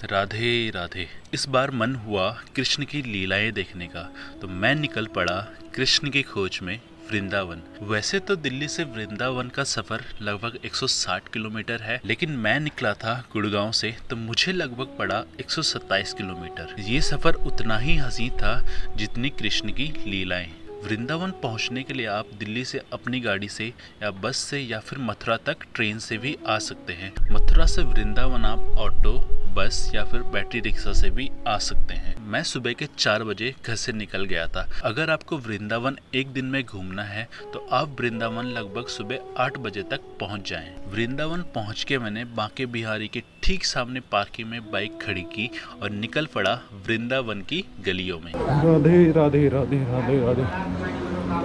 राधे राधे। इस बार मन हुआ कृष्ण की लीलाएं देखने का, तो मैं निकल पड़ा कृष्ण की खोज में वृंदावन। वैसे तो दिल्ली से वृंदावन का सफर लगभग 160 किलोमीटर है, लेकिन मैं निकला था गुड़गांव से, तो मुझे लगभग पड़ा 127 किलोमीटर। ये सफर उतना ही हसीन था जितनी कृष्ण की लीलाएं। वृंदावन पहुंचने के लिए आप दिल्ली से अपनी गाड़ी से या बस से या फिर मथुरा तक ट्रेन से भी आ सकते हैं। मथुरा से वृंदावन आप ऑटो, बस या फिर बैटरी रिक्शा से भी आ सकते हैं। मैं सुबह के 4 बजे घर से निकल गया था। अगर आपको वृंदावन एक दिन में घूमना है तो आप वृंदावन लगभग सुबह 8 बजे तक पहुंच जाएं। वृंदावन पहुंच के मैंने बांके बिहारी के ठीक सामने पार्किंग में बाइक खड़ी की और निकल पड़ा वृंदावन की गलियों में। राधे राधे राधे राधे राधे।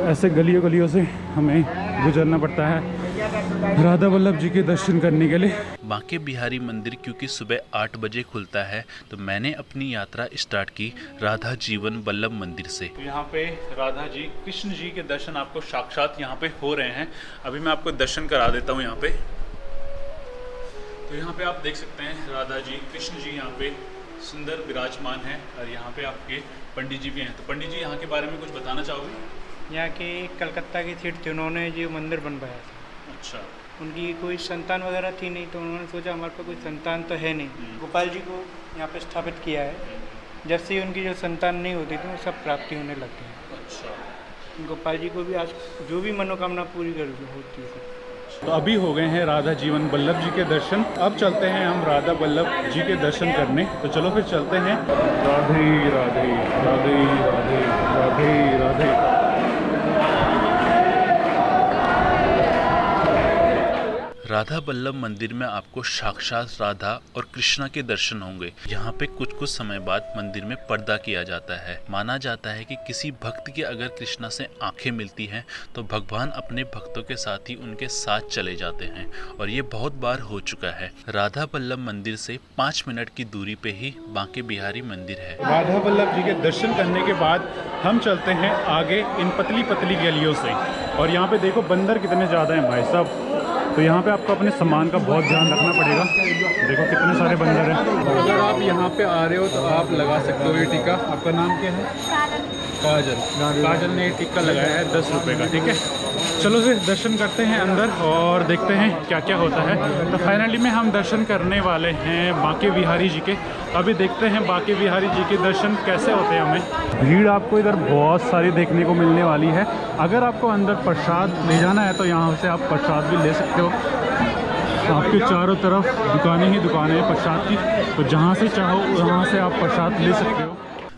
ऐसे गलियों गलियों से हमें गुजरना पड़ता है राधा वल्लभ जी के दर्शन करने के लिए। बांके बिहारी मंदिर क्योंकि सुबह 8 बजे खुलता है, तो मैंने अपनी यात्रा स्टार्ट की राधा जीवन वल्लभ मंदिर से। तो यहाँ पे राधा जी, कृष्ण जी के दर्शन आपको साक्षात यहाँ पे हो रहे हैं। अभी मैं आपको दर्शन करा देता हूँ यहाँ पे। तो यहाँ पे आप देख सकते हैं राधा जी, कृष्ण जी यहाँ पे सुंदर विराजमान है और यहाँ पे आपके पंडित जी भी हैं। तो पंडित जी यहाँ के बारे में कुछ बताना चाहोगे? यहाँ के कलकत्ता की सीट थी, उन्होंने जो मंदिर बनवाया था। अच्छा। उनकी कोई संतान वगैरह थी नहीं, तो उन्होंने सोचा हमारे पास कोई संतान तो है नहीं, गोपाल जी को यहाँ पे स्थापित किया है। जब से उनकी जो संतान नहीं होती थी वो सब प्राप्ति होने लगती है। अच्छा। गोपाल जी को भी आज जो भी मनोकामना पूरी कर होती है। तो अभी हो गए हैं राधा जीवन वल्लभ जी के दर्शन। अब चलते हैं हम राधा वल्लभ जी के दर्शन करने। तो चलो फिर चलते हैं। राधे राधे राधे राधे राधे राधे। राधा वल्लभ मंदिर में आपको साक्षात राधा और कृष्णा के दर्शन होंगे। यहाँ पे कुछ समय बाद मंदिर में पर्दा किया जाता है। माना जाता है कि किसी भक्त की अगर कृष्णा से आंखें मिलती हैं तो भगवान अपने भक्तों के साथ ही उनके साथ चले जाते हैं, और ये बहुत बार हो चुका है। राधा वल्लभ मंदिर से 5 मिनट की दूरी पे ही बांके बिहारी मंदिर है। राधा वल्लभ जी के दर्शन करने के बाद हम चलते हैं आगे इन पतली पतली गलियों से। और यहाँ पे देखो बंदर कितने ज़्यादा हैं भाई साहब। तो यहाँ पे आपको अपने सामान का बहुत ध्यान रखना पड़ेगा। देखो कितने सारे बंदर हैं। अगर आप यहाँ पे आ रहे हो तो आप लगा सकते हो ये टीका। आपका नाम क्या है? काजल। काजल ने टीका लगाया है 10 रुपये का, ठीक है। चलो फिर दर्शन करते हैं अंदर और देखते हैं क्या क्या होता है। तो फाइनली में हम दर्शन करने वाले हैं बांके बिहारी जी के। अभी देखते हैं बांके बिहारी जी के दर्शन कैसे होते हैं। हमें भीड़ आपको इधर बहुत सारी देखने को मिलने वाली है। अगर आपको अंदर प्रसाद ले जाना है तो यहाँ से आप प्रसाद भी ले सकते हो। आपके चारों तरफ दुकानें ही दुकानें हैं प्रसाद की, तो जहाँ से चाहो वहाँ से आप प्रसाद ले सकते हो।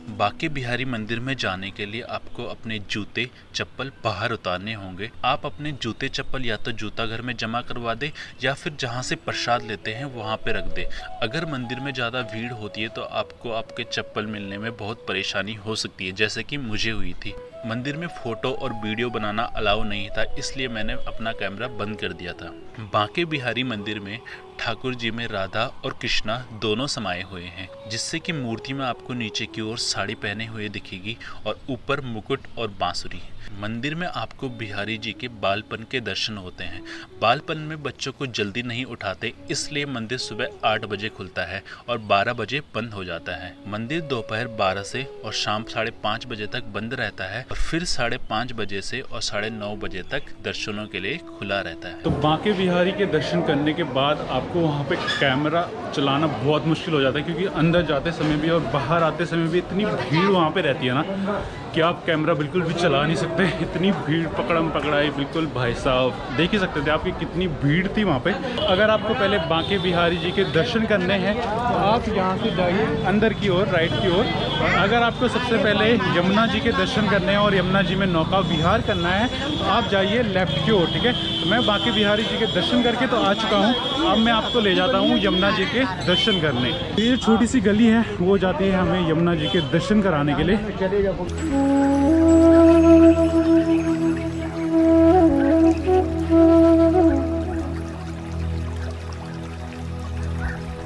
बांके बिहारी मंदिर में जाने के लिए आपको अपने जूते चप्पल बाहर उतारने होंगे। आप अपने जूते चप्पल या तो जूता घर में जमा करवा दे या फिर जहां से प्रसाद लेते हैं वहां पे रख दे। अगर मंदिर में ज़्यादा भीड़ होती है तो आपको आपके चप्पल मिलने में बहुत परेशानी हो सकती है, जैसे कि मुझे हुई थी। मंदिर में फ़ोटो और वीडियो बनाना अलाउ नहीं था, इसलिए मैंने अपना कैमरा बंद कर दिया था। बांके बिहारी मंदिर में ठाकुर जी में राधा और कृष्णा दोनों समाये हुए हैं, जिससे कि मूर्ति में आपको नीचे की ओर साड़ी पहने हुए दिखेगी और ऊपर मुकुट और बांसुरी। मंदिर में आपको बिहारी जी के बालपन के दर्शन होते हैं। बालपन में बच्चों को जल्दी नहीं उठाते, इसलिए मंदिर सुबह 8 बजे खुलता है और 12 बजे बंद हो जाता है। मंदिर दोपहर 12 से और शाम 5:30 बजे तक बंद रहता है और फिर 5:30 बजे से और 9:30 बजे तक दर्शनों के लिए खुला रहता है। तो बांके बिहारी के दर्शन करने के बाद आपको वहाँ पे कैमरा चलाना बहुत मुश्किल हो जाता है, क्योंकि अंदर जाते समय भी और बाहर आते समय भी इतनी भीड़ वहाँ पे रहती है ना कि आप कैमरा बिल्कुल भी चला नहीं सकते। इतनी भीड़ पकड़म पकड़ाई, बिल्कुल भाई साहब देख ही सकते थे आपकी कितनी भीड़ थी वहाँ पे। अगर आपको पहले बांके बिहारी जी के दर्शन करने हैं तो आप यहाँ से जाइए अंदर की ओर, राइट की ओर। और अगर आपको सबसे पहले यमुना जी के दर्शन करने हैं और यमुना जी में नौका विहार करना है तो आप जाइए लेफ्ट की ओर, ठीक है। तो मैं बांके बिहारी जी के दर्शन करके तो आ चुका हूँ। अब मैं आपको ले जाता हूँ यमुना जी के दर्शन करने। ये छोटी सी गली है वो जाती है हमें यमुना जी के दर्शन कराने के लिए।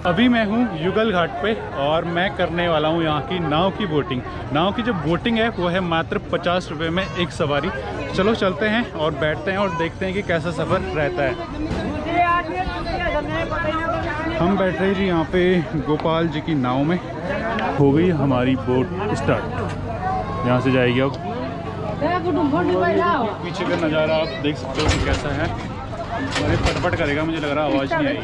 अभी मैं हूँ युगल घाट पे और मैं करने वाला हूँ यहाँ की नाव की बोटिंग। नाव की जो बोटिंग है वो है मात्र 50 रुपये में एक सवारी। चलो चलते हैं और बैठते हैं और देखते हैं कि कैसा सफ़र रहता है। हम बैठ रहे जी यहाँ पे गोपाल जी की नाव में। हो गई हमारी बोट स्टार्ट, यहाँ से जाएगी अब। पीछे का नज़ारा आप देख सकते हो कि कैसा है। अरे फटफट करेगा, मुझे लग रहा है आवाज़ नहीं आएगी।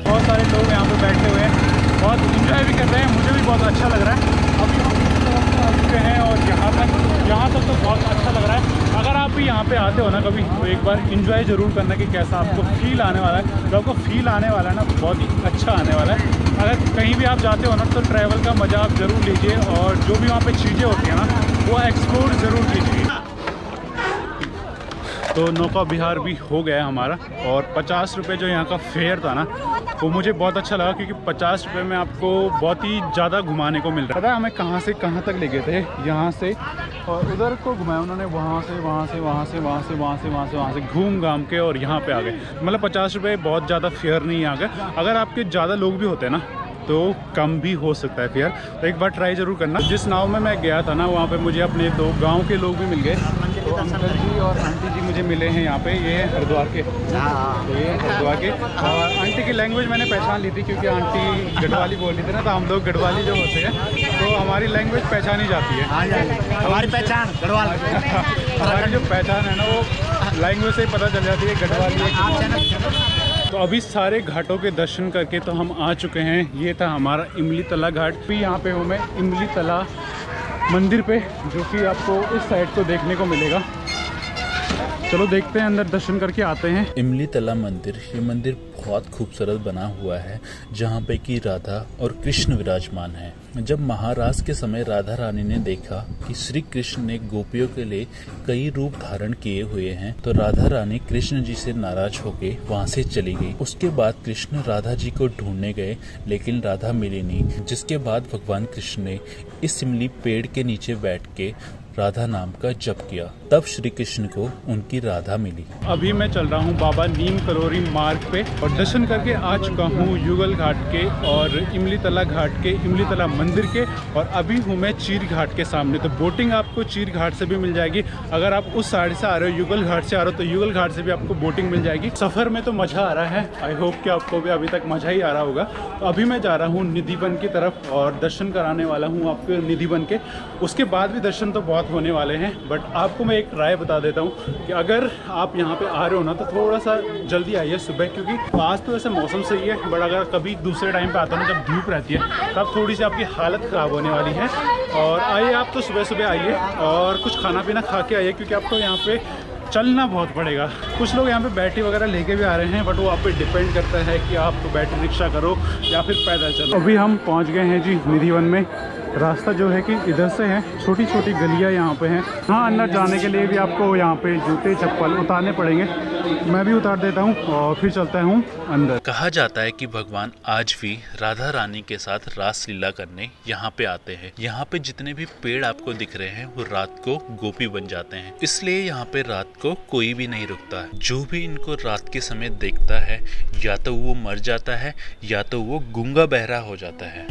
बहुत सारे लोग यहाँ पे बैठे हुए हैं, बहुत इंजॉय भी कर रहे हैं, मुझे भी बहुत अच्छा लग रहा है। अभी हम आ चुके हैं और यहाँ तक तो बहुत अच्छा लग रहा है। अगर आप भी यहाँ पे आते हो ना कभी, तो एक बार इंजॉय ज़रूर करना कि कैसा आपको फील आने वाला है। तो आपको फील आने वाला है ना, बहुत ही अच्छा आने वाला है। अगर कहीं भी आप जाते हो ना, तो ट्रैवल का मज़ा आप ज़रूर लीजिए और जो भी वहाँ पे चीज़ें होती हैं ना, वो एक्सप्लोर ज़रूर कीजिए। तो नौका विहार भी हो गया हमारा, और 50 रुपये जो यहाँ का फेयर था ना, वो मुझे बहुत अच्छा लगा, क्योंकि 50 रुपये में आपको बहुत ही ज़्यादा घुमाने को मिल रहा है। पता है हमें कहाँ से कहाँ तक ले गए थे? यहाँ से और उधर को घुमाया उन्होंने, वहाँ से घूम घाम के और यहाँ पे आ गए। मतलब 50 रुपये बहुत ज़्यादा फेयर नहीं आ गए। अगर आपके ज़्यादा लोग भी होते हैं ना, तो कम भी हो सकता है फेयर। तो एक बार ट्राई ज़रूर करना। जिस नाव में मैं गया था ना, वहाँ पे मुझे अपने 2 गांव के लोग भी मिल गए। तो अंकल जी और आंटी जी मुझे मिले हैं यहाँ पे। ये है हरिद्वार के, तो ये हरिद्वार के। और आंटी की लैंग्वेज मैंने पहचान ली थी, क्योंकि आंटी गढ़वाली बोल रही थी ना, तो हम लोग गढ़वाली जो होते हैं तो हमारी लैंग्वेज पहचानी जाती है। हमारी पहचान गढ़वाल हमारी जो पहचान है ना, वो लैंग्वेज से ही पता चल जाती है गढ़वाली है। तो अभी सारे घाटों के दर्शन करके तो हम आ चुके हैं। ये था हमारा इमली तला घाट। भी यहाँ पे हूँ मैं इमली तला मंदिर पे, जो कि आपको इस साइड को देखने को मिलेगा। चलो देखते हैं, अंदर दर्शन करके आते हैं। इमली तला मंदिर, ये मंदिर बहुत खूबसूरत बना हुआ है, जहाँ पे कि राधा और कृष्ण विराजमान हैं। जब महाराज के समय राधा रानी ने देखा कि श्री कृष्ण ने गोपियों के लिए कई रूप धारण किए हुए हैं, तो राधा रानी कृष्ण जी से नाराज होके वहाँ से चली गई। उसके बाद कृष्ण राधा जी को ढूंढने गए, लेकिन राधा मिली नहीं। जिसके बाद भगवान कृष्ण ने इस इमली पेड़ के नीचे बैठ के राधा नाम का जप किया, तब श्री कृष्ण को उनकी राधा मिली। अभी मैं चल रहा हूँ बाबा नीम करोरी मार्ग पे, और दर्शन करके आ चुका हूँ युगल घाट के और इमली तला घाट के, इमली तला मंदिर के। और अभी हूँ मैं चीर घाट के सामने। तो बोटिंग आपको चीर घाट से भी मिल जाएगी। अगर आप उस साइड से आ रहे हो, युगल घाट से आ रहे हो, तो युगल घाट से भी आपको बोटिंग मिल जाएगी। सफ़र में तो मज़ा आ रहा है। आई होप कि आपको भी अभी तक मज़ा ही आ रहा होगा। तो अभी मैं जा रहा हूँ निधिवन की तरफ और दर्शन कराने वाला हूँ आपको निधिवन के। उसके बाद भी दर्शन तो बहुत होने वाले हैं, बट आपको मैं एक राय बता देता हूँ कि अगर आप यहाँ पे आ रहे हो ना, तो थोड़ा सा जल्दी आइए सुबह, क्योंकि आज तो ऐसे मौसम सही है, बट अगर कभी दूसरे टाइम पे आता है ना, जब धूप रहती है, तब थोड़ी सी आपकी हालत ख़राब होने वाली है। और आइए, आप तो सुबह सुबह आइए और कुछ खाना पीना खा के आइए, क्योंकि आपको यहाँ पे चलना बहुत पड़ेगा। कुछ लोग यहाँ पे बैटरी वगैरह लेके भी आ रहे हैं, बट वो आप पे डिपेंड करता है कि आप बैटरी रिक्शा करो या फिर पैदल चलो। अभी हम पहुँच गए हैं जी निधिवन में। रास्ता जो है कि इधर से है, छोटी छोटी गलियाँ यहाँ पे हैं। हाँ, अंदर जाने के लिए भी आपको यहाँ पे जूते चप्पल उतारने पड़ेंगे। मैं भी उतार देता हूँ और फिर चलता हूँ अंदर। कहा जाता है कि भगवान आज भी राधा रानी के साथ रास लीला करने यहाँ पे आते हैं। यहाँ पे जितने भी पेड़ आपको दिख रहे हैं, वो रात को गोपी बन जाते हैं। इसलिए यहाँ पे रात को कोई भी नहीं रुकता है। जो भी इनको रात के समय देखता है, या तो वो मर जाता है या तो वो गूंगा बहरा हो जाता है।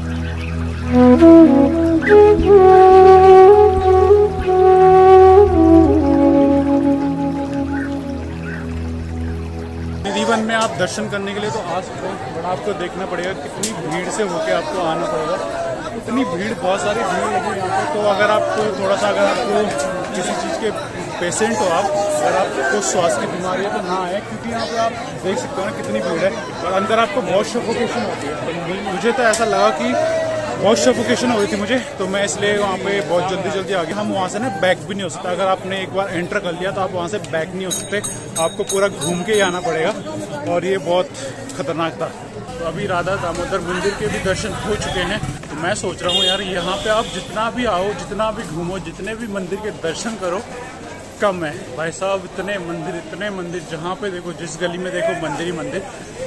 निधिवन में आप दर्शन करने के लिए तो आ सकते हैं, बट आपको देखना पड़ेगा कितनी भीड़ से होके आपको आना पड़ेगा। इतनी भीड़, बहुत सारी भीड़ लगी यहाँ पे। तो अगर आपको थोड़ा सा, अगर आपको किसी चीज़ के पेशेंट हो आप, अगर आपको स्वास्थ्य की बीमारी है, तो ना आए, क्योंकि यहाँ पे आप देख सकते हो ना कितनी भीड़ है। और अंदर आपको बहुत सफोकेशन होती है। तो मुझे तो ऐसा लगा कि बहुत सफोकेशन हो रही थी मुझे, तो मैं इसलिए वहाँ पे बहुत जल्दी आ गया। हम वहाँ से ना बैक भी नहीं हो सकता। अगर आपने एक बार एंटर कर लिया तो आप वहाँ से बैक नहीं हो सकते, आपको पूरा घूम के ही आना पड़ेगा, और ये बहुत खतरनाक था। तो अभी राधा दामोदर मंदिर के भी दर्शन हो चुके हैं। तो मैं सोच रहा हूँ यार, यहाँ पे आप जितना भी आओ, जितना भी घूमो, जितने भी मंदिर के दर्शन करो, कम है भाई साहब। इतने मंदिर, जहाँ पे देखो, जिस गली में देखो मंदिर ही मंदिर।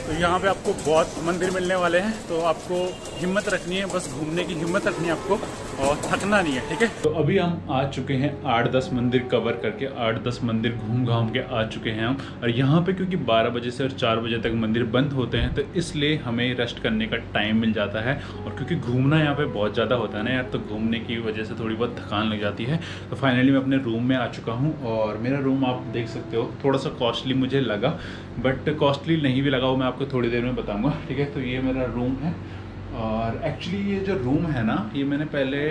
तो यहाँ पे आपको बहुत मंदिर मिलने वाले हैं। तो आपको हिम्मत रखनी है, बस घूमने की हिम्मत रखनी है आपको। और थकना नहीं है, ठीक है। तो अभी हम आ चुके हैं 8-10 मंदिर कवर करके, 8-10 मंदिर घूम घाम के आ चुके हैं हम। और यहाँ पे क्योंकि 12 बजे से और 4 बजे तक मंदिर बंद होते हैं, तो इसलिए हमें रेस्ट करने का टाइम मिल जाता है। और क्योंकि घूमना यहाँ पे बहुत ज़्यादा होता है ना यार, तो घूमने की वजह से थोड़ी बहुत थकान लग जाती है। तो फाइनली मैं अपने रूम में आ चुका हूँ और मेरा रूम आप देख सकते हो, थोड़ा सा कॉस्टली मुझे लगा, बट कॉस्टली नहीं भी लगा वो मैं आपको थोड़ी देर में बताऊँगा, ठीक है। तो ये मेरा रूम है और एक्चुअली ये जो रूम है ना, ये मैंने पहले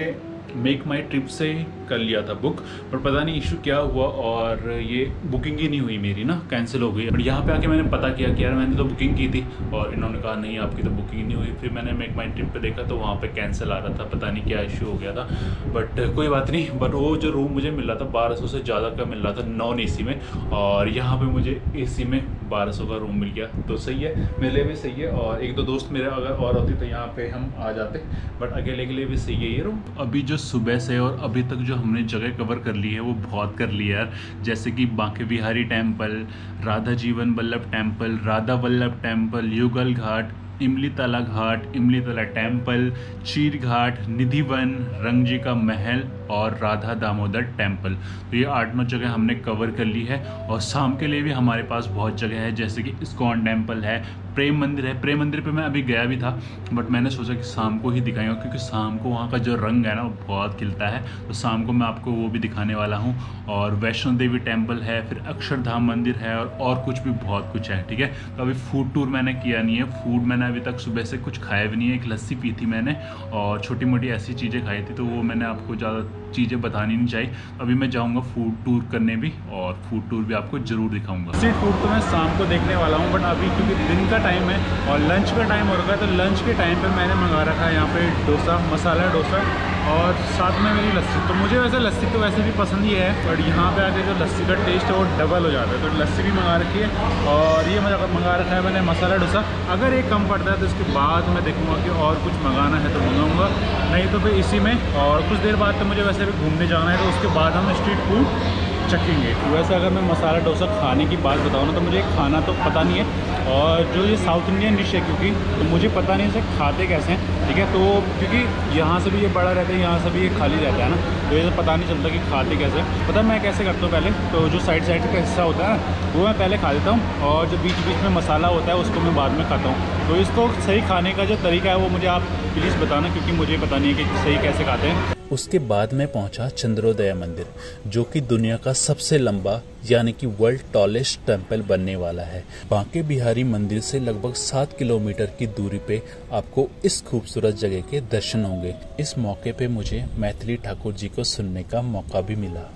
मेक माई ट्रिप से कर लिया था बुक, पर पता नहीं इशू क्या हुआ और ये बुकिंग ही नहीं हुई मेरी ना, कैंसिल हो गई। बट यहाँ पे आके मैंने पता किया कि यार मैंने तो बुकिंग की थी और इन्होंने कहा नहीं आपकी तो बुकिंग नहीं हुई। फिर मैंने मेक माई ट्रिप पे देखा तो वहाँ पे कैंसिल आ रहा था, पता नहीं क्या इशू हो गया था, बट कोई बात नहीं। बट वो जो रूम मुझे मिल रहा था 1200 से ज़्यादा का मिल रहा था नॉन AC में, और यहाँ पर मुझे AC में 1200 का रूम मिल गया, तो सही है, मेरे लिए भी सही है। और एक दो दोस्त मेरे अगर और होती तो यहाँ पे हम आ जाते, बट अकेले के लिए भी सही है ये रूम। अभी जो सुबह से और अभी तक जो हमने जगह कवर कर ली है वो बहुत कर ली है यार, जैसे कि बांके बिहारी टेम्पल, राधा जीवन वल्लभ टेम्पल, राधा वल्लभ टेम्पल, युगल घाट, इमली तला घाट, इमली तला टेम्पल, चीर घाट, निधि वन, रंगजी का महल और राधा दामोदर टेम्पल। तो ये 8-9 जगह हमने कवर कर ली है। और शाम के लिए भी हमारे पास बहुत जगह है, जैसे कि इस्कॉन टेम्पल है, प्रेम मंदिर है। प्रेम मंदिर पे मैं अभी गया भी था, बट मैंने सोचा कि शाम को ही दिखाएंगे, क्योंकि शाम को वहाँ का जो रंग है ना वो बहुत खिलता है, तो शाम को मैं आपको वो भी दिखाने वाला हूँ। और वैष्णो देवी टेम्पल है, फिर अक्षरधाम मंदिर है और कुछ भी बहुत कुछ है, ठीक है। तो अभी फूड टूर मैंने किया नहीं है, फूड मैंने अभी तक सुबह से कुछ खाया भी नहीं है। एक लस्सी पी थी मैंने और छोटी मोटी ऐसी चीज़ें खाई थी, तो वो मैंने आपको ज़्यादा चीज़ें बतानी नहीं चाहिए। अभी मैं जाऊँगा फूड टूर करने भी, और फूड टूर भी आपको ज़रूर दिखाऊँगा। स्ट्रीट फूड तो मैं शाम को देखने वाला हूँ, बट अभी क्योंकि दिन का टाइम है और लंच का टाइम हो रखा है, तो लंच के टाइम पे मैंने मंगा रखा है यहाँ पे डोसा, मसाला डोसा और साथ में मेरी लस्सी। तो मुझे वैसे लस्सी तो वैसे भी पसंद ही है, बट यहाँ पे आके जो लस्सी का टेस्ट है वो डबल हो जाता है, तो लस्सी भी मंगा रखी है। और ये मंगा रखा है मैंने मसाला डोसा। अगर ये कम पड़ता है तो इसके बाद मैं देखूँगा कि और कुछ मंगाना है तो मंगाऊँगा, नहीं तो फिर इसी में। और कुछ देर बाद तो मुझे वैसे भी घूमने जाना है, तो उसके बाद हम स्ट्रीट फूड चखेंगे। वैसे अगर मैं मसाला डोसा खाने की बात बताऊँ ना, तो मुझे खाना तो पता नहीं है, और जो ये साउथ इंडियन डिश है क्योंकि, तो मुझे पता नहीं इसे खाते कैसे हैं, ठीक है। तो क्योंकि यहाँ से भी ये बड़ा रहता है, यहाँ से भी ये खाली रहता है ना, तो ये पता नहीं चलता कि खाते कैसे। पता मैं कैसे करता हूँ, पहले तो जो साइड का हिस्सा होता है ना वो मैं पहले खा लेता हूँ, और जो बीच बीच में मसाला होता है उसको मैं बाद में खाता हूँ। तो इसको सही खाने का जो तरीका है वो मुझे आप प्लीज़ बताना, क्योंकि मुझे पता नहीं है कि सही कैसे खाते हैं। उसके बाद मैं पहुंचा चंद्रोदय मंदिर, जो कि दुनिया का सबसे लंबा यानी कि वर्ल्ड टॉलेस्ट टेम्पल बनने वाला है। बांके बिहारी मंदिर से लगभग 7 किलोमीटर की दूरी पे आपको इस खूबसूरत जगह के दर्शन होंगे। इस मौके पे मुझे मैथिली ठाकुर जी को सुनने का मौका भी मिला।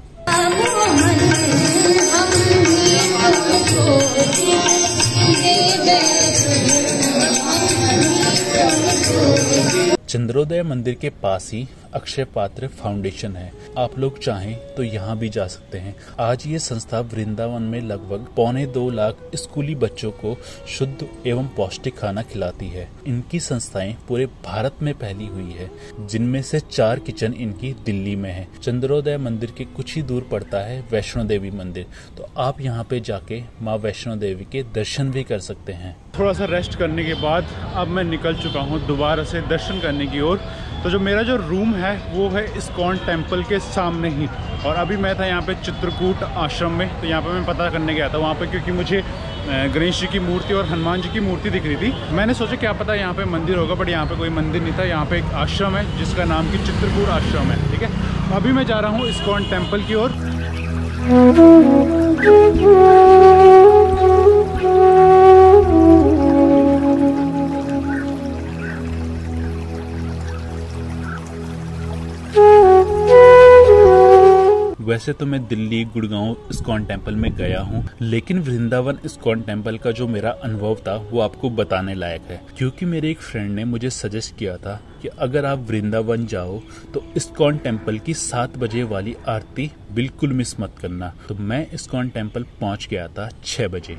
चंद्रोदय मंदिर के पास ही अक्षय पात्र फाउंडेशन है। आप लोग चाहें तो यहाँ भी जा सकते हैं। आज ये संस्था वृंदावन में लगभग 1.25 लाख स्कूली बच्चों को शुद्ध एवं पौष्टिक खाना खिलाती है। इनकी संस्थाएं पूरे भारत में फैली हुई है, जिनमें से 4 किचन इनकी दिल्ली में है। चंद्रोदय मंदिर के कुछ ही दूर पड़ता है वैष्णो देवी मंदिर, तो आप यहाँ पे जाके माँ वैष्णो देवी के दर्शन भी कर सकते हैं। थोड़ा सा रेस्ट करने के बाद अब मैं निकल चुका हूँ दोबारा से दर्शन करने की ओर। तो जो मेरा जो रूम है वो है इस्कॉन टेम्पल के सामने ही, और अभी मैं था यहाँ पे चित्रकूट आश्रम में। तो यहाँ पे मैं पता करने गया था वहाँ पे, क्योंकि मुझे गणेश जी की मूर्ति और हनुमान जी की मूर्ति दिख रही थी। मैंने सोचा क्या पता यहाँ पे मंदिर होगा, बट यहाँ पे कोई मंदिर नहीं था। यहाँ पे एक आश्रम है जिसका नाम की चित्रकूट आश्रम है, ठीक है। अभी मैं जा रहा हूँ इस्कॉन टेम्पल की ओर। वैसे तो मैं दिल्ली गुड़गांव इस्कॉन टेम्पल में गया हूँ, लेकिन वृंदावन इस्कॉन टेम्पल का जो मेरा अनुभव था वो आपको बताने लायक है, क्योंकि मेरे एक फ्रेंड ने मुझे सजेस्ट किया था कि अगर आप वृंदावन जाओ तो इस्कॉन टेम्पल की 7 बजे वाली आरती बिल्कुल मिस मत करना। तो मैं इस्कॉन टेम्पल पहुँच गया था 6 बजे।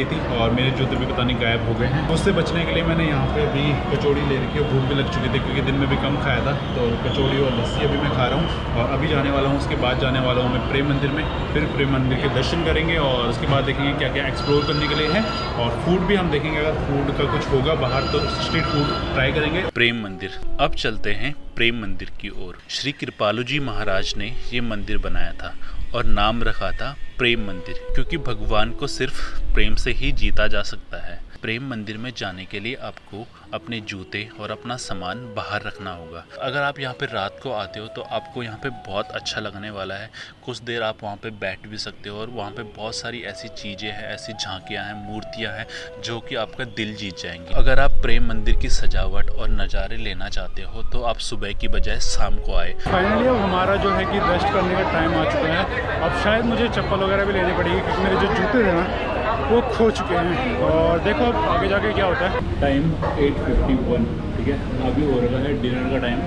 गई थी और मेरे जूते भी पता नहीं गायब हो गए हैं। उससे बचने के लिए मैंने यहाँ पे भी कचौड़ी ले रखी है। भूख भी लग चुकी थी क्योंकि दिन में भी कम खाया था, तो कचौड़ी और लस्सी अभी मैं खा रहा हूँ। और अभी जाने वाला हूँ, उसके बाद जाने वाला हूँ मैं प्रेम मंदिर में। फिर प्रेम मंदिर के दर्शन करेंगे और उसके बाद देखेंगे क्या क्या एक्सप्लोर करने के लिए है, और फूड भी हम देखेंगे। अगर फूड का कुछ होगा बाहर तो स्ट्रीट फूड ट्राई करेंगे। प्रेम मंदिर। अब चलते हैं प्रेम मंदिर की ओर। श्री कृपालु जी महाराज ने ये मंदिर बनाया था और नाम रखा था प्रेम मंदिर, क्योंकि भगवान को सिर्फ प्रेम से ही जीता जा सकता है। प्रेम मंदिर में जाने के लिए आपको अपने जूते और अपना सामान बाहर रखना होगा। अगर आप यहाँ पे रात को आते हो तो आपको यहाँ पे बहुत अच्छा लगने वाला है। कुछ देर आप वहाँ पे बैठ भी सकते हो और वहाँ पे बहुत सारी ऐसी चीज़ें हैं, ऐसी झांकियाँ हैं, मूर्तियाँ हैं जो कि आपका दिल जीत जाएंगी। अगर आप प्रेम मंदिर की सजावट और नज़ारे लेना चाहते हो तो आप सुबह की बजाय शाम को आए। फाइनली अब हमारा जो है कि रेस्ट करने का टाइम आ चुका है। अब शायद मुझे चप्पल वगैरह भी लेनी पड़ेगी क्योंकि मेरे जो जूते थे ना वो खो चुके हैं। और देखो अब आगे जाके क्या होता है। टाइम 8:51, ठीक है। अभी हो रहा है डिनर का टाइम,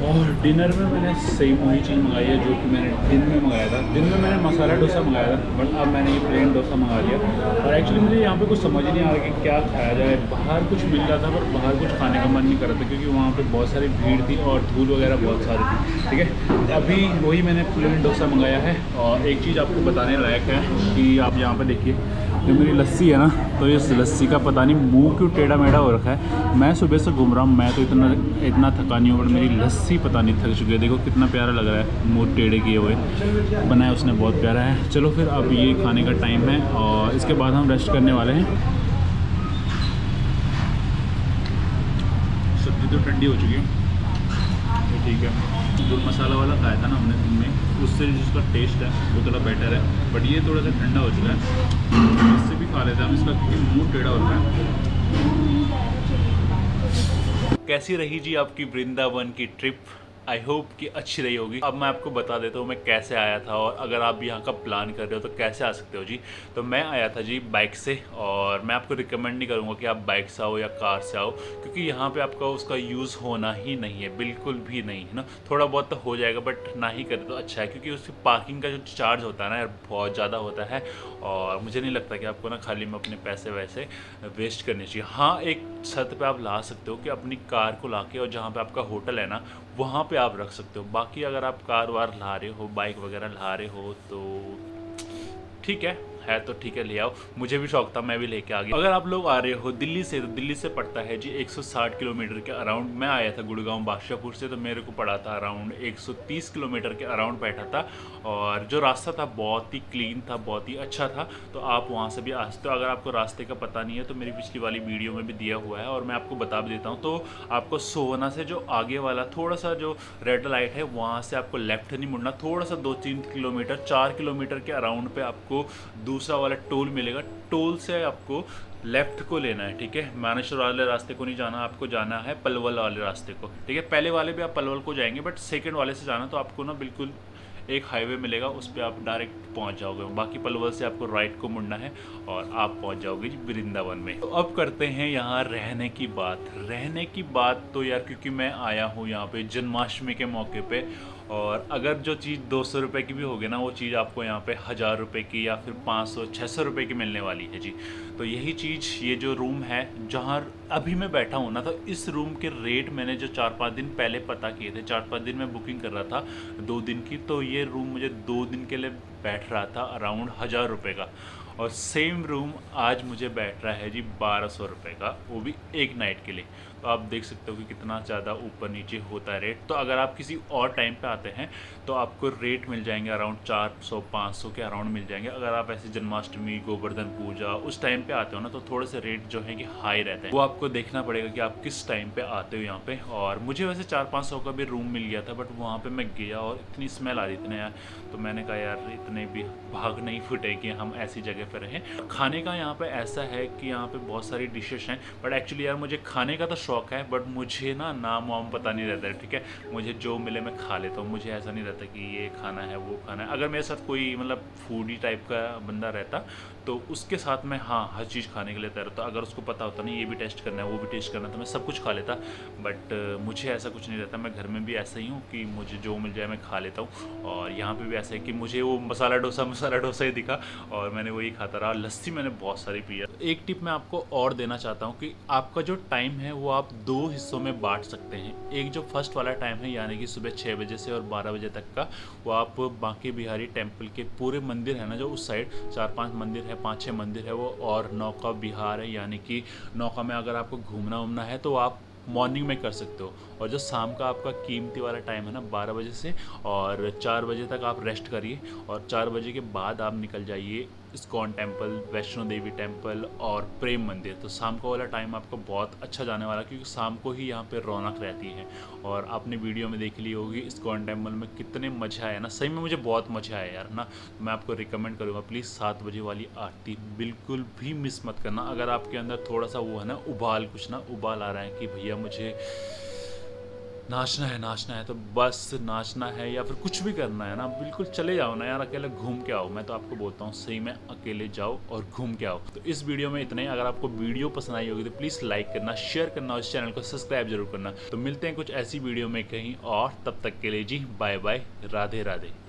और डिनर में मैंने सेम वही चीज़ मंगाई है जो कि मैंने दिन में मंगाया था। दिन में मैंने मसाला डोसा मंगाया था, बट अब मैंने ये प्लेन डोसा मंगा लिया। और एक्चुअली मुझे यहाँ पे कुछ समझ नहीं आ रहा कि क्या खाया जाए। बाहर कुछ मिल रहा था पर बाहर कुछ खाने का मन नहीं कर रहा था क्योंकि वहाँ पे बहुत सारी भीड़ थी और धूल वगैरह बहुत सारी थी, ठीक है। अभी वही मैंने प्लेन डोसा मंगाया है। और एक चीज़ आपको बताने लायक है कि आप यहाँ पर देखिए, जो मेरी लस्सी है ना, तो इस लस्सी का पता नहीं मुंह क्यों टेढ़ा मेढ़ा हो रखा है। मैं सुबह से घूम रहा हूँ, मैं तो इतना थका नहीं हूँ, बट मेरी लस्सी पता नहीं थक चुकी है। देखो कितना प्यारा लग रहा है, मुंह टेढ़े किए हुए बनाया उसने, बहुत प्यारा है। चलो फिर अब ये खाने का टाइम है और इसके बाद हम रेस्ट करने वाले हैं। सब्ज़ी तो ठंडी हो चुकी है, तो ठीक है। जो मसाला वाला खाया था ना हमने दिन में, उससे जिसका टेस्ट है वो थोड़ा बेटर है, बट ये थोड़ा सा ठंडा हो चुका है। इससे भी खा लेते हैं हम इसका क्योंकि मुँह टेढ़ा हो रहा है। कैसी रही जी आपकी वृंदावन की ट्रिप? आई होप कि अच्छी रही होगी। अब मैं आपको बता देता हूँ मैं कैसे आया था, और अगर आप यहाँ का प्लान कर रहे हो तो कैसे आ सकते हो जी। तो मैं आया था जी बाइक से, और मैं आपको रिकमेंड नहीं करूँगा कि आप बाइक से आओ या कार से आओ, क्योंकि यहाँ पे आपका उसका यूज़ होना ही नहीं है, बिल्कुल भी नहीं है ना। थोड़ा बहुत तो हो जाएगा बट ना ही करे तो अच्छा है, क्योंकि उसकी पार्किंग का जो चार्ज होता है ना यार, बहुत ज़्यादा होता है। और मुझे नहीं लगता कि आपको ना खाली में अपने पैसे वैसे वेस्ट करने चाहिए। हाँ, एक छत पे आप ला सकते हो कि अपनी कार को लाके, और जहाँ पे आपका होटल है ना वहाँ पे आप रख सकते हो। बाकी अगर आप कार वार ला रहे हो, बाइक वगैरह ला रहे हो तो ठीक है तो ठीक है, ले आओ। मुझे भी शौक था, मैं भी लेके आ गया। अगर आप लोग आ रहे हो दिल्ली से, तो दिल्ली से पड़ता है जी 160 किलोमीटर के अराउंड। मैं आया था गुड़गांव बादशाहपुर से, तो मेरे को पड़ा था अराउंड 130 किलोमीटर के अराउंड बैठा था। और जो रास्ता था बहुत ही क्लीन था, बहुत ही अच्छा था। तो आप वहाँ से भी आ सकते हो। अगर आपको रास्ते का पता नहीं है तो मेरी पिछली वाली वीडियो में भी दिया हुआ है, और मैं आपको बता भी देता हूँ। तो आपको सोहना से जो आगे वाला थोड़ा सा जो रेड लाइट है, वहाँ से आपको लेफ्ट नहीं मुड़ना। थोड़ा सा 2-3 किलोमीटर, 4 किलोमीटर के अराउंड पे आपको दूसरा वाला टोल मिलेगा। टोल से आपको लेफ्ट को लेना है, ठीक है। मानेश्वर वाले रास्ते को नहीं जाना, आपको जाना है पलवल वाले रास्ते को, ठीक है। पहले वाले भी आप पलवल को जाएंगे, बट सेकंड वाले से जाना तो आपको ना बिल्कुल एक हाईवे मिलेगा, उस पर आप डायरेक्ट पहुंच जाओगे। बाकी पलवल से आपको राइट को मुड़ना है और आप पहुंच जाओगे वृंदावन में। तो अब करते हैं यहाँ रहने की बात। रहने की बात तो यार, क्योंकि मैं आया हूँ यहाँ पे जन्माष्टमी के मौके पे, और अगर जो चीज़ 200 रुपये की भी होगी ना, वो चीज़ आपको यहाँ पे 1000 रुपये की या फिर 500-600 रुपये की मिलने वाली है जी। तो यही चीज़, ये जो रूम है जहाँ अभी मैं बैठा हूँ ना, तो इस रूम के रेट मैंने जो 4-5 दिन पहले पता किए थे, 4-5 दिन में बुकिंग कर रहा था 2 दिन की, तो ये रूम मुझे 2 दिन के लिए बैठ रहा था अराउंड 1000 रुपये का। और सेम रूम आज मुझे बैठ रहा है जी 1200 रुपये का, वो भी एक नाइट के लिए। तो आप देख सकते हो कि कितना ज़्यादा ऊपर नीचे होता है रेट। तो अगर आप किसी और टाइम पे आते हैं तो आपको रेट मिल जाएंगे अराउंड 400-500 के अराउंड मिल जाएंगे। अगर आप ऐसे जन्माष्टमी, गोवर्धन पूजा उस टाइम पे आते हो ना, तो थोड़े से रेट जो है कि हाई रहते हैं। वो आपको देखना पड़ेगा कि आप किस टाइम पे आते हो यहाँ पे। और मुझे वैसे 400-500 का भी रूम मिल गया था, बट वहाँ पर मैं गया और इतनी स्मेल आ रही थी ना यार, तो मैंने कहा यार इतने भी भाग नहीं फूटे कि हम ऐसी जगह पर रहें। खाने का यहाँ पे ऐसा है कि यहाँ पे बहुत सारी डिशेस हैं, बट एक्चुअली यार मुझे खाने का तो शौक है, बट मुझे ना नाम वाम पता नहीं रहता है, ठीक है। मुझे जो मिले मैं खा लेता हूँ, मुझे ऐसा नहीं रहता कि ये खाना है वो खाना है। अगर मेरे साथ कोई मतलब फूडी टाइप का बंदा रहता तो उसके साथ में हाँ हर चीज़ खाने के लिए तैयार होता। अगर उसको पता होता नहीं ये भी टेस्ट करना है वो भी टेस्ट करना है तो मैं सब कुछ खा लेता, बट मुझे ऐसा कुछ नहीं रहता। मैं घर में भी ऐसा ही हूँ कि मुझे जो मिल जाए मैं खा लेता हूँ, और यहाँ पे भी ऐसा है कि मुझे वो मसाला डोसा ही दिखा और मैंने वही खाता रहा। लस्सी मैंने बहुत सारी पी है। एक टिप मैं आपको और देना चाहता हूँ कि आपका जो टाइम है वो आप 2 हिस्सों में बांट सकते हैं। एक जो फर्स्ट वाला टाइम है यानी कि सुबह 6 बजे से और 12 बजे तक का, वो आप बांके बिहारी टेम्पल के पूरे मंदिर है ना जो उस साइड 4-5 मंदिर है, 5-6 मंदिर है वो, और नौका विहार है यानी कि नौका में अगर आपको घूमना है तो आप मॉर्निंग में कर सकते हो। और जो शाम का आपका कीमती वाला टाइम है ना 12 बजे से और 4 बजे तक आप रेस्ट करिए, और 4 बजे के बाद आप निकल जाइए ISKCON temple, Vaishno Devi temple और प्रेम मंदिर। तो शाम को वाला टाइम आपको बहुत अच्छा जाने वाला, क्योंकि शाम को ही यहाँ पे रौनक रहती है। और आपने वीडियो में देख ली होगी इस्कॉन टेम्पल में कितने मज़ा आया ना, सही में मुझे बहुत मज़ा आया यार ना। मैं आपको रिकमेंड करूँगा प्लीज़ 7 बजे वाली आरती बिल्कुल भी मिस मत करना। अगर आपके अंदर थोड़ा सा वो है ना उबाल आ रहा है कि भैया मुझे नाचना है तो बस नाचना है या फिर कुछ भी करना है ना, बिल्कुल चले जाओ ना यार, अकेले घूम के आओ। मैं तो आपको बोलता हूँ सही में अकेले जाओ और घूम के आओ। तो इस वीडियो में इतना ही। अगर आपको वीडियो पसंद आई होगी तो प्लीज़ लाइक करना, शेयर करना और इस चैनल को सब्सक्राइब जरूर करना। तो मिलते हैं कुछ ऐसी वीडियो में कहीं और, तब तक के लिए जी बाय बाय, राधे राधे।